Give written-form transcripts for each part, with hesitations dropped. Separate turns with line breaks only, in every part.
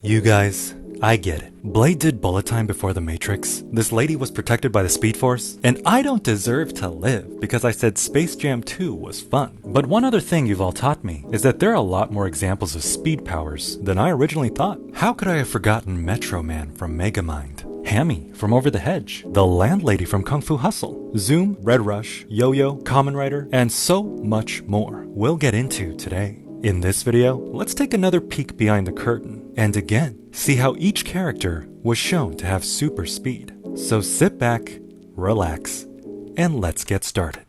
You guys, I get it. Blade did bullet time before the Matrix, this lady was protected by the Speed Force, and I don't deserve to live because I said Space Jam 2 was fun. But one other thing you've all taught me is that there are a lot more examples of speed powers than I originally thought. How could I have forgotten Metroman from Megamind, Hammy from Over the Hedge, the Landlady from Kung Fu Hustle, Zoom, Red Rush, Yoyo, Kamen Rider, and so much more we'll get into today. In this video, let's take another peek behind the curtain, and again, see how each character was shown to have super speed. So sit back, relax, and let's get started.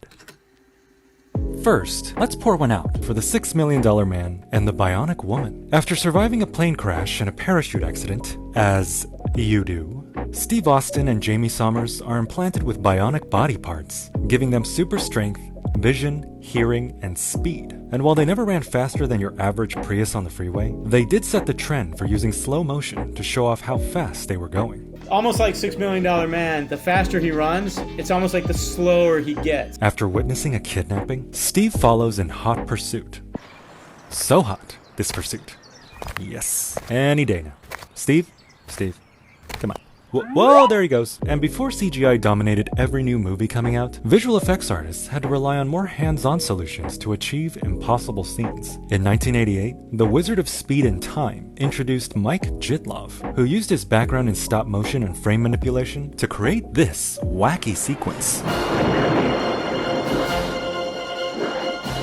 First, let's pour one out for the $6 Million Man and the Bionic Woman. After surviving a plane crash and a parachute accident, as you do, Steve Austin and Jamie Sommers are implanted with bionic body parts, giving them super strength, vision, hearing, and speed. And while they never ran faster than your average Prius on the freeway, they did set the trend for using slow motion to show off how fast they were going.
Almost like $6 Million Man, the faster he runs, it's almost like the slower he gets.
After witnessing a kidnapping, Steve follows in hot pursuit. So hot, this pursuit. Yes, any day now. Steve, come on. Whoa, there he goes. And before CGI dominated every new movie coming out, visual effects artists had to rely on more hands-on solutions to achieve impossible scenes. In 1988, the Wizard of Speed and Time introduced Mike Jitlov, who used his background in stop motion and frame manipulation to create this wacky sequence.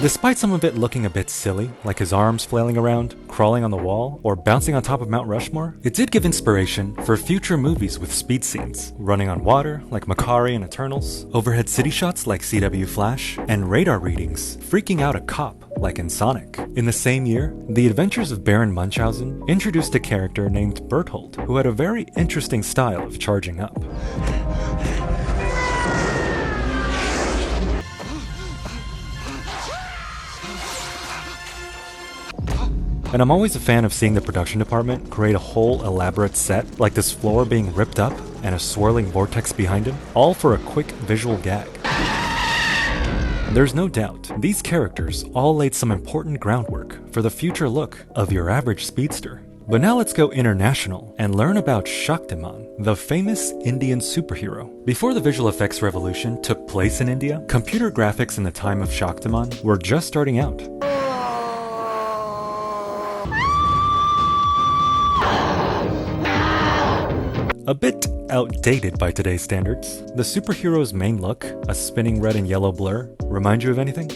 Despite some of it looking a bit silly, like his arms flailing around, crawling on the wall, or bouncing on top of Mount Rushmore, it did give inspiration for future movies with speed scenes, running on water like Makari and Eternals, overhead city shots like CW Flash, and radar readings, freaking out a cop like in Sonic. In the same year, The Adventures of Baron Munchausen introduced a character named Berthold, who had a very interesting style of charging up. And I'm always a fan of seeing the production department create a whole elaborate set, like this floor being ripped up and a swirling vortex behind him, all for a quick visual gag. There's no doubt, these characters all laid some important groundwork for the future look of your average speedster. But now let's go international and learn about Shaktimaan, the famous Indian superhero. Before the visual effects revolution took place in India, computer graphics in the time of Shaktimaan were just starting out. A bit outdated by today's standards, the superhero's main look, a spinning red and yellow blur, remind you of anything?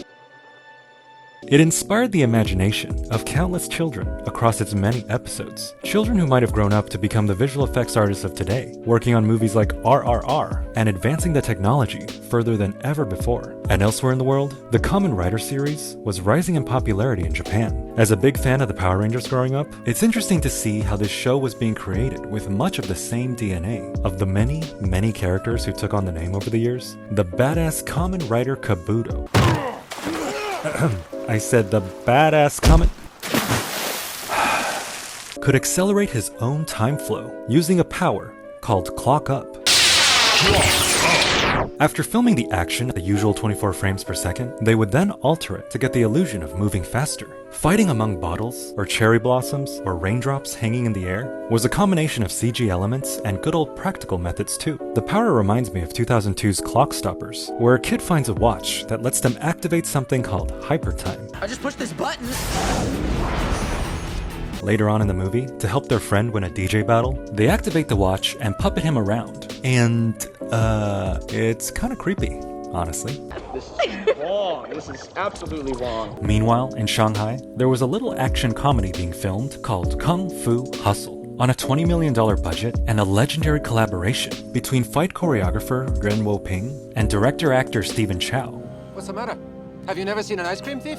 It inspired the imagination of countless children across its many episodes. Children who might have grown up to become the visual effects artists of today, working on movies like RRR and advancing the technology further than ever before. And elsewhere in the world, the Kamen Rider series was rising in popularity in Japan. As a big fan of the Power Rangers growing up, it's interesting to see how this show was being created with much of the same DNA of the many characters who took on the name over the years. The badass Kamen Rider Kabuto. I said the badass Kamen could accelerate his own time flow using a power called Clock Up. After filming the action at the usual 24 frames per second, they would then alter it to get the illusion of moving faster. Fighting among bottles, or cherry blossoms, or raindrops hanging in the air was a combination of CG elements and good old practical methods too. The power reminds me of 2002's Clockstoppers, where a kid finds a watch that lets them activate something called hypertime.
I just pushed this button.
Later on in the movie, to help their friend win a DJ battle, they activate the watch and puppet him around. And, it's kinda creepy, honestly.
This is wrong. This is absolutely wrong.
Meanwhile, in Shanghai, there was a little action comedy being filmed called Kung Fu Hustle, on a $20 million budget and a legendary collaboration between fight choreographer Ren Wo-ping and director-actor Stephen Chow.
What's the matter? Have you never seen an ice cream thief?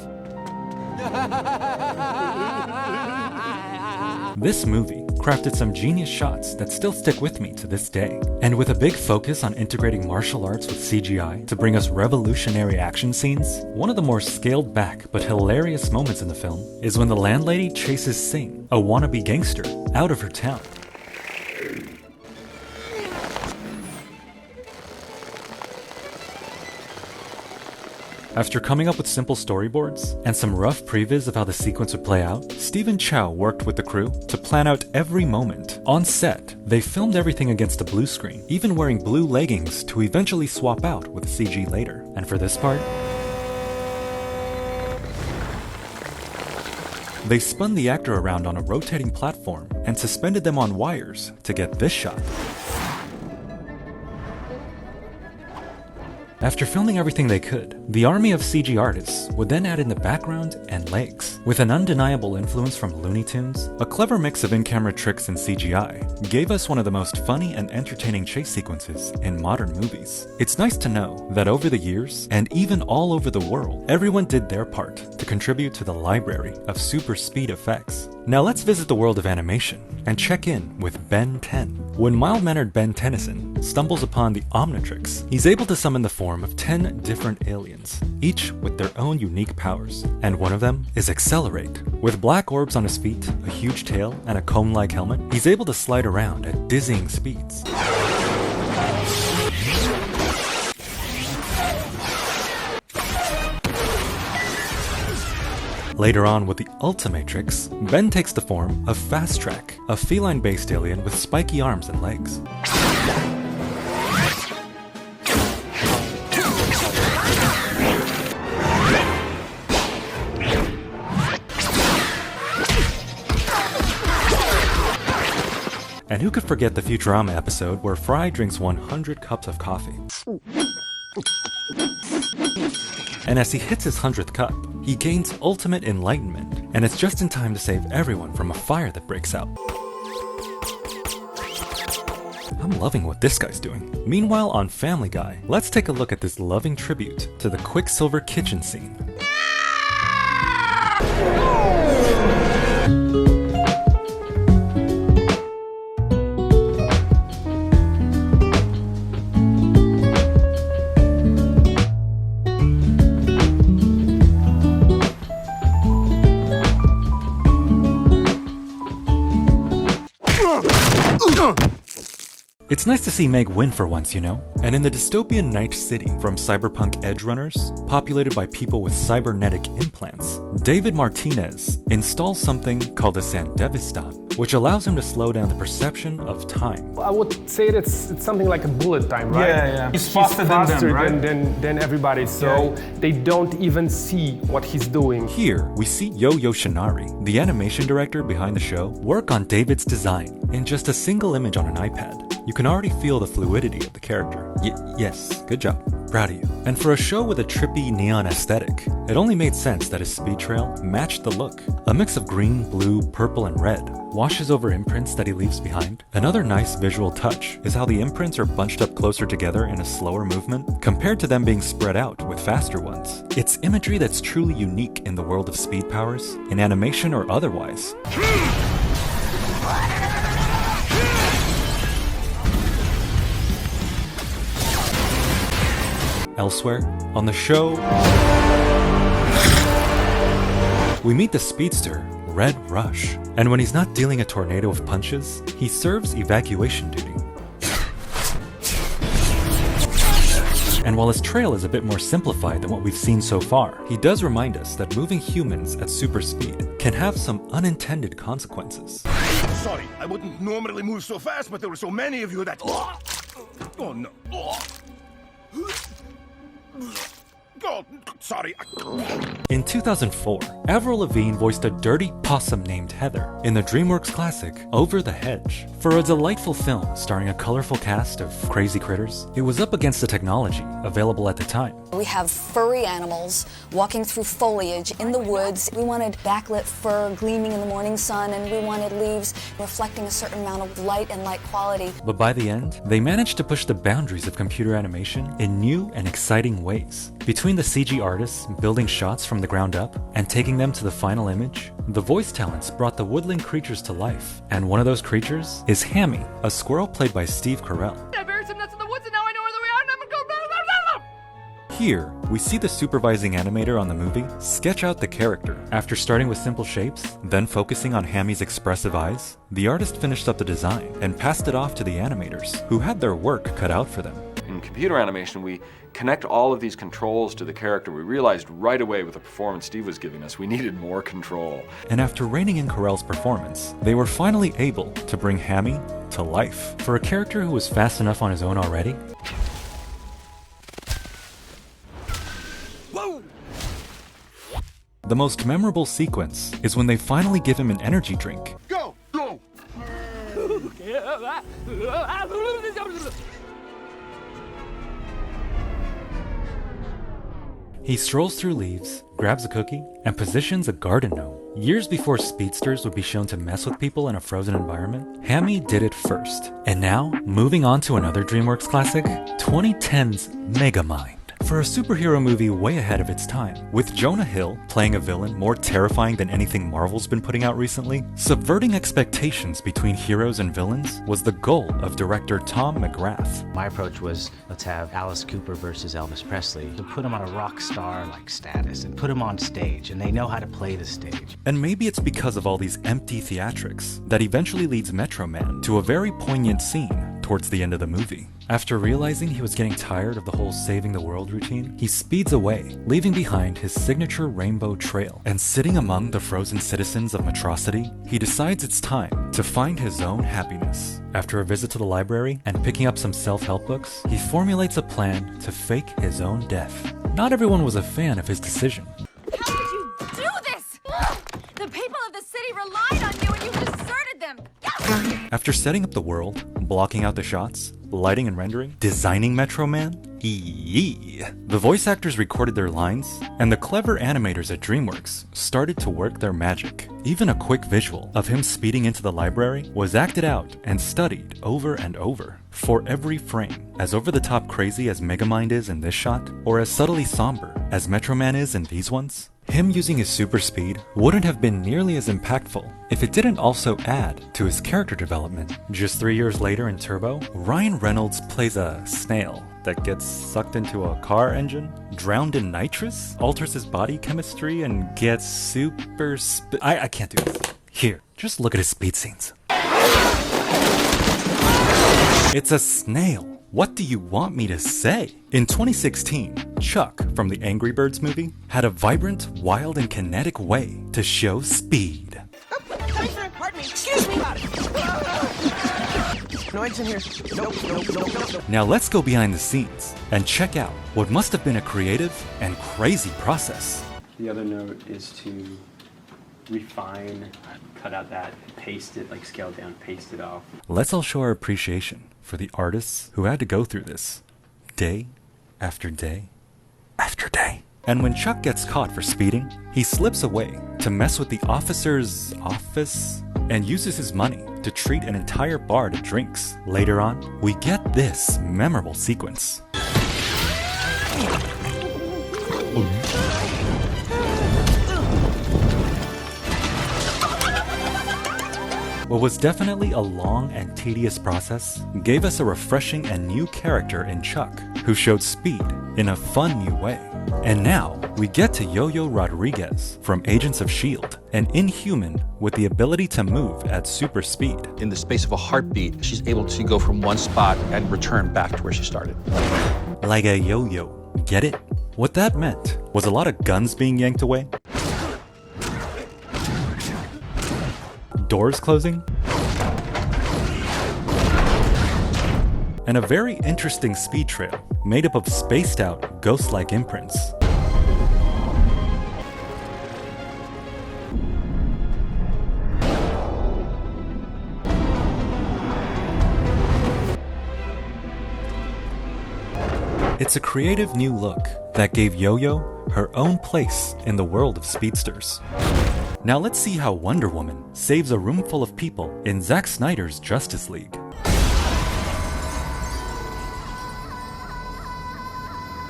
This movie crafted some genius shots that still stick with me to this day. And with a big focus on integrating martial arts with CGI to bring us revolutionary action scenes, one of the more scaled back but hilarious moments in the film is when the landlady chases Singh, a wannabe gangster, out of her town. After coming up with simple storyboards and some rough previs of how the sequence would play out, Stephen Chow worked with the crew to plan out every moment. On set, they filmed everything against a blue screen, even wearing blue leggings to eventually swap out with CG later. And for this part, they spun the actor around on a rotating platform and suspended them on wires to get this shot. After filming everything they could, the army of CG artists would then add in the background and legs. With an undeniable influence from Looney Tunes, a clever mix of in-camera tricks and CGI gave us one of the most funny and entertaining chase sequences in modern movies. It's nice to know that over the years, and even all over the world, everyone did their part to contribute to the library of super speed effects. Now let's visit the world of animation and check in with Ben 10. When mild-mannered Ben Tennyson stumbles upon the Omnitrix, he's able to summon the form of 10 different aliens, each with their own unique powers, and one of them is XLR8. With black orbs on his feet, a huge tail, and a cone-like helmet, he's able to slide around at dizzying speeds. Later on with the Ultimatrix, Ben takes the form of FastTrack, a feline-based alien with spiky arms and legs. And who could forget the Futurama episode where Fry drinks 100 cups of coffee? And as he hits his 100th cup, he gains ultimate enlightenment, and it's just in time to save everyone from a fire that breaks out. I'm loving what this guy's doing. Meanwhile, on Family Guy, let's take a look at this loving tribute to the Quicksilver kitchen scene. It's nice to see Meg win for once, you know? And in the dystopian Night City from Cyberpunk Edgerunners, populated by people with cybernetic implants, David Martinez installs something called a Sandevistan, which allows him to slow down the perception of time.
I would say it's something like a bullet time, right?
Yeah. He's faster than them, right?
than everybody, so they don't even see what he's doing.
Here, we see Yoyo Shinari, the animation director behind the show, work on David's design in just a single image on an iPad. You can already feel the fluidity of the character. Yes, good job. Proud of you. And for a show with a trippy neon aesthetic, it only made sense that his speed trail matched the look. A mix of green, blue, purple, and red washes over imprints that he leaves behind. Another nice visual touch is how the imprints are bunched up closer together in a slower movement, compared to them being spread out with faster ones. It's imagery that's truly unique in the world of speed powers, in animation or otherwise. Elsewhere, on the show, we meet the speedster, Red Rush, and when he's not dealing a tornado of punches, he serves evacuation duty. And while his trail is a bit more simplified than what we've seen so far, he does remind us that moving humans at super speed can have some unintended consequences.
Sorry, I wouldn't normally move so fast, but there were so many of you that... Oh no. Oh, sorry.
In 2004, Avril Lavigne voiced a dirty possum named Heather in the DreamWorks classic Over the Hedge. For a delightful film starring a colorful cast of crazy critters, it was up against the technology available at the time.
We have furry animals walking through foliage in the woods. We wanted backlit fur gleaming in the morning sun, and we wanted leaves reflecting a certain amount of light and light quality.
But by the end, they managed to push the boundaries of computer animation in new and exciting ways. Between the CG artists building shots from the ground up and taking them to the final image, the voice talents brought the woodland creatures to life. And one of those creatures is Hammy, a squirrel played by Steve Carell.
I buried some nuts in the woods and now I know where they are and I'm gonna go blah, blah, blah.
Here, we see the supervising animator on the movie sketch out the character. After starting with simple shapes, then focusing on Hammy's expressive eyes, the artist finished up the design and passed it off to the animators, who had their work cut out for them.
In computer animation, we connect all of these controls to the character. We realized right away with the performance Steve was giving us, we needed more control.
And after reining in Carell's performance, they were finally able to bring Hammy to life. For a character who was fast enough on his own already, the most memorable sequence is when they finally give him an energy drink.
Go! Go!
He strolls through leaves, grabs a cookie, and positions a garden gnome. Years before speedsters would be shown to mess with people in a frozen environment, Hammy did it first. And now, moving on to another DreamWorks classic, 2010's Megamind. For a superhero movie way ahead of its time, with Jonah Hill playing a villain more terrifying than anything Marvel's been putting out recently, subverting expectations between heroes and villains was the goal of director Tom McGrath.
My approach was, let's have Alice Cooper versus Elvis Presley, to put him on a rock star-like status and put him on stage, and they know how to play the stage.
And maybe it's because of all these empty theatrics that eventually leads Metroman to a very poignant scene towards the end of the movie. After realizing he was getting tired of the whole saving the world routine, he speeds away, leaving behind his signature rainbow trail. And sitting among the frozen citizens of Metrocity, he decides it's time to find his own happiness. After a visit to the library and picking up some self-help books, he formulates a plan to fake his own death. Not everyone was a fan of his decision.
How could you do this? The people of the city relied on you and you deserted them.
After setting up the world, blocking out the shots, lighting and rendering, designing Metroman, the voice actors recorded their lines, and the clever animators at DreamWorks started to work their magic. Even a quick visual of him speeding into the library was acted out and studied over and over. For every frame, as over-the-top crazy as Megamind is in this shot, or as subtly somber as Metroman is in these ones, him using his super speed wouldn't have been nearly as impactful if it didn't also add to his character development. Just 3 years later in Turbo, Ryan Reynolds plays a snail that gets sucked into a car engine, drowned in nitrous, alters his body chemistry, and gets super I can't do this. Here, just look at his speed scenes. It's a snail. What do you want me to say? In 2016, Chuck from the Angry Birds movie had a vibrant, wild, and kinetic way to show speed.
Pardon me, excuse me.
No eggs in here. Nope.
Now let's go behind the scenes and check out what must have been a creative and crazy process.
The other note is to refine, cut out that, paste it, like scale down, paste it off.
Let's all show our appreciation for the artists who had to go through this day after day after day. And when Chuck gets caught for speeding, he slips away to mess with the officer's office and uses his money to treat an entire bar to drinks. Later on, we get this memorable sequence. What was definitely a long and tedious process gave us a refreshing and new character in Chuck, who showed speed in a fun new way. And now, we get to Yoyo Rodriguez from Agents of S.H.I.E.L.D., an inhuman with the ability to move at super speed.
In the space of a heartbeat, she's able to go from one spot and return back to where she started.
Like a yo-yo, get it? What that meant was a lot of guns being yanked away, doors closing, and a very interesting speed trail made up of spaced-out, ghost-like imprints. It's a creative new look that gave Yoyo her own place in the world of speedsters. Now let's see how Wonderwoman saves a room full of people in Zack Snyder's Justice League.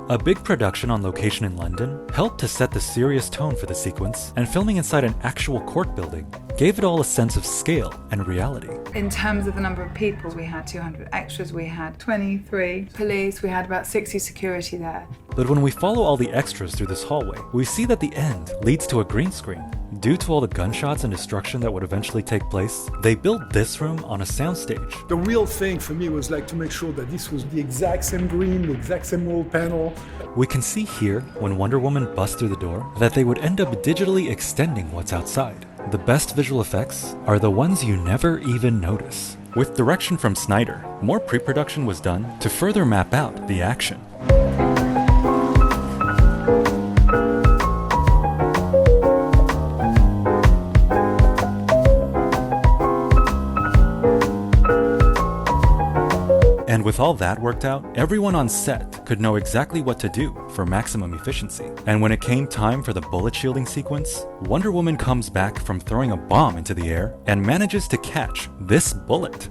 A big production on location in London helped to set the serious tone for the sequence, and filming inside an actual court building gave it all a sense of scale and reality.
In terms of the number of people, we had 200 extras, we had 23 police, we had about 60 security there.
But when we follow all the extras through this hallway, we see that the end leads to a green screen. Due to all the gunshots and destruction that would eventually take place, they built this room on a soundstage.
The real thing for me was like to make sure that this was the exact same green, the exact same wall panel.
We can see here, when Wonder Woman busts through the door, that they would end up digitally extending what's outside. The best visual effects are the ones you never even notice. With direction from Snyder, more pre-production was done to further map out the action. And with all that worked out, everyone on set could know exactly what to do for maximum efficiency. And when it came time for the bullet shielding sequence, Wonder Woman comes back from throwing a bomb into the air and manages to catch this bullet.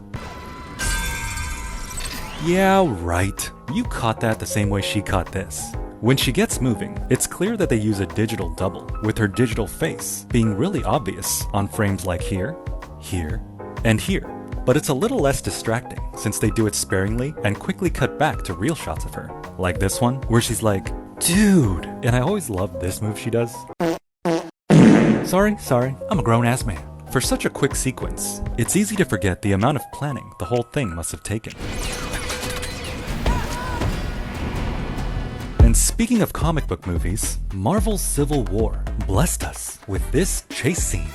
Yeah, right. You caught that the same way she caught this. When she gets moving, it's clear that they use a digital double, with her digital face being really obvious on frames like here, here, and here. But it's a little less distracting since they do it sparingly and quickly cut back to real shots of her. Like this one, where she's like, dude! And I always love this move she does. Sorry, I'm a grown-ass man. For such a quick sequence, it's easy to forget the amount of planning the whole thing must have taken. And speaking of comic book movies, Marvel's Civil War blessed us with this chase scene.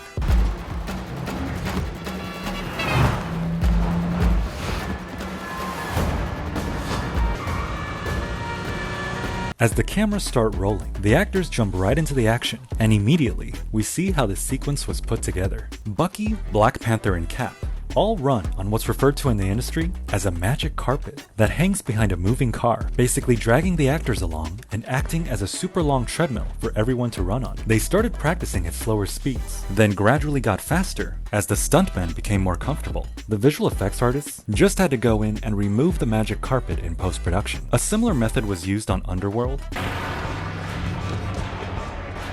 As the cameras start rolling, the actors jump right into the action, and immediately, we see how the sequence was put together. Bucky, Black Panther, and Cap all run on what's referred to in the industry as a magic carpet that hangs behind a moving car, basically dragging the actors along and acting as a super long treadmill for everyone to run on. They started practicing at slower speeds, then gradually got faster as the stuntmen became more comfortable. The visual effects artists just had to go in and remove the magic carpet in post-production. A similar method was used on Underworld,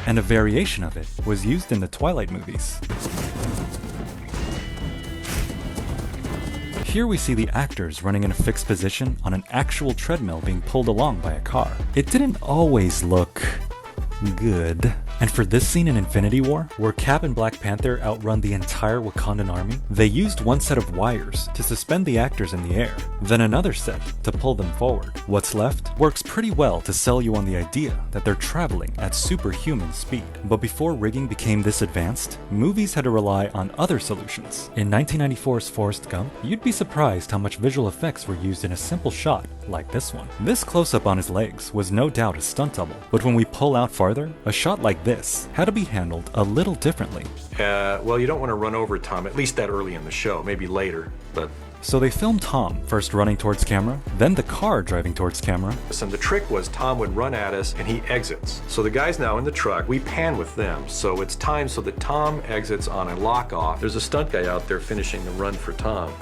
and a variation of it was used in the Twilight movies. Here we see the actors running in a fixed position on an actual treadmill being pulled along by a car. It didn't always look good. And for this scene in Infinity War, where Cap and Black Panther outrun the entire Wakandan army, they used one set of wires to suspend the actors in the air, then another set to pull them forward. What's left works pretty well to sell you on the idea that they're traveling at superhuman speed. But before rigging became this advanced, movies had to rely on other solutions. In 1994's Forrest Gump, you'd be surprised how much visual effects were used in a simple shot like this one. This close-up on his legs was no doubt a stunt double, but when we pull out farther, a shot like this had to be handled a little differently.
Well, you don't want to run over Tom, at least that early in the show, maybe later, but...
So they filmed Tom first running towards camera, then the car driving towards camera.
And the trick was Tom would run at us and he exits. So the guy's now in the truck, we pan with them. So it's timed so that Tom exits on a lock off. There's a stunt guy out there finishing the run for Tom.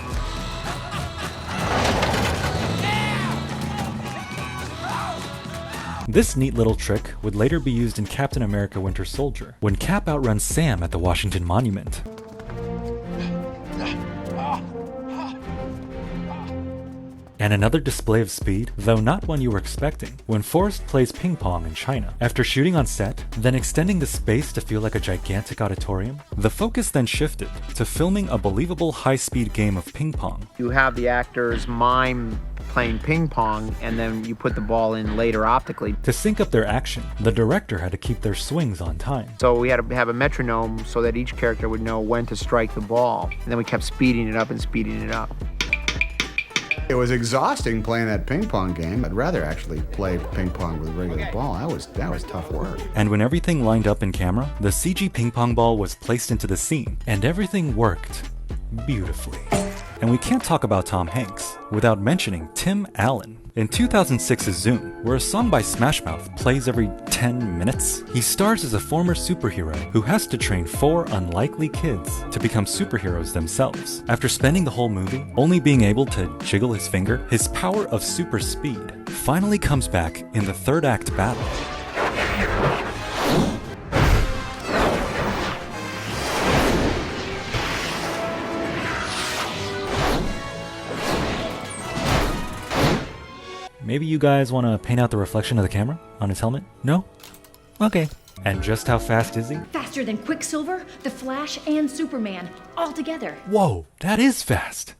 This neat little trick would later be used in Captain America Winter Soldier, when Cap outruns Sam at the Washington Monument. And another display of speed, though not one you were expecting, when Forrest plays ping pong in China. After shooting on set, then extending the space to feel like a gigantic auditorium, the focus then shifted to filming a believable high-speed game of ping pong.
You have the actors mime playing ping pong, and then you put the ball in later optically.
To sync up their action, the director had to keep their swings on time.
So we had to have a metronome so that each character would know when to strike the ball. And then we kept speeding it up and speeding it up.
It was exhausting playing that ping pong game. I'd rather actually play ping pong with a regular ball. That was tough work.
And when everything lined up in camera, the CG ping pong ball was placed into the scene, and everything worked beautifully. And we can't talk about Tom Hanks without mentioning Tim Allen. In 2006's Zoom, where a song by Smash Mouth plays every 10 minutes, he stars as a former superhero who has to train 4 unlikely kids to become superheroes themselves. After spending the whole movie only being able to jiggle his finger, his power of super speed finally comes back in the third act battle. Maybe you guys want to paint out the reflection of the camera on his helmet? No? Okay. And just how fast is he?
Faster than Quicksilver, the Flash, and Superman, all together.
Whoa, that is fast.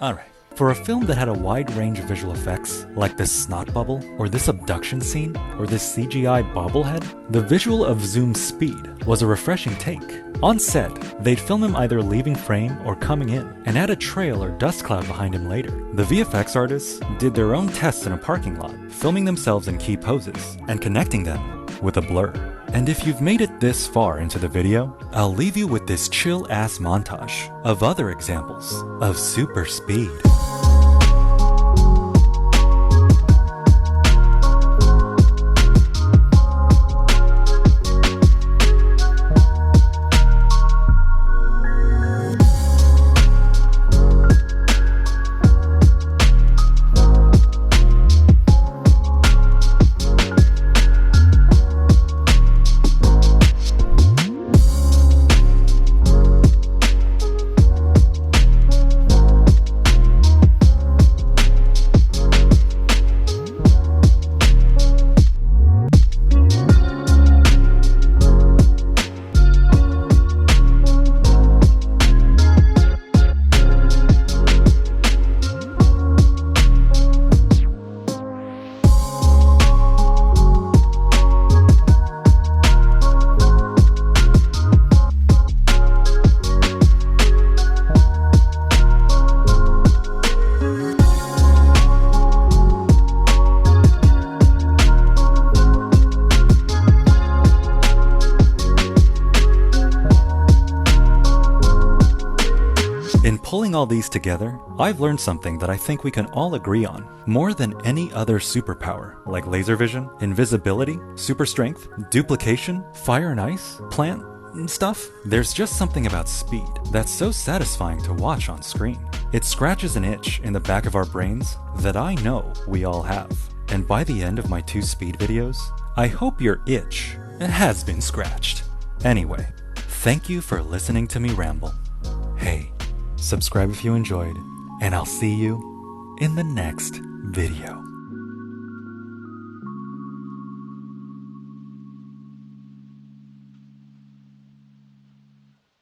Alright. For a film that had a wide range of visual effects, like this snot bubble, or this abduction scene, or this CGI bobblehead, the visual of Zoom's Speed was a refreshing take. On set, they'd film him either leaving frame or coming in, and add a trail or dust cloud behind him later. The VFX artists did their own tests in a parking lot, filming themselves in key poses, and connecting them with a blur. And if you've made it this far into the video, I'll leave you with this chill-ass montage of other examples of super speed. Pulling all these together, I've learned something that I think we can all agree on. More than any other superpower, like laser vision, invisibility, super strength, duplication, fire and ice, plant stuff, there's just something about speed that's so satisfying to watch on screen. It scratches an itch in the back of our brains that I know we all have. And by the end of my 2 speed videos, I hope your itch has been scratched. Anyway, thank you for listening to me ramble. Hey, subscribe if you enjoyed, and I'll see you in the next video.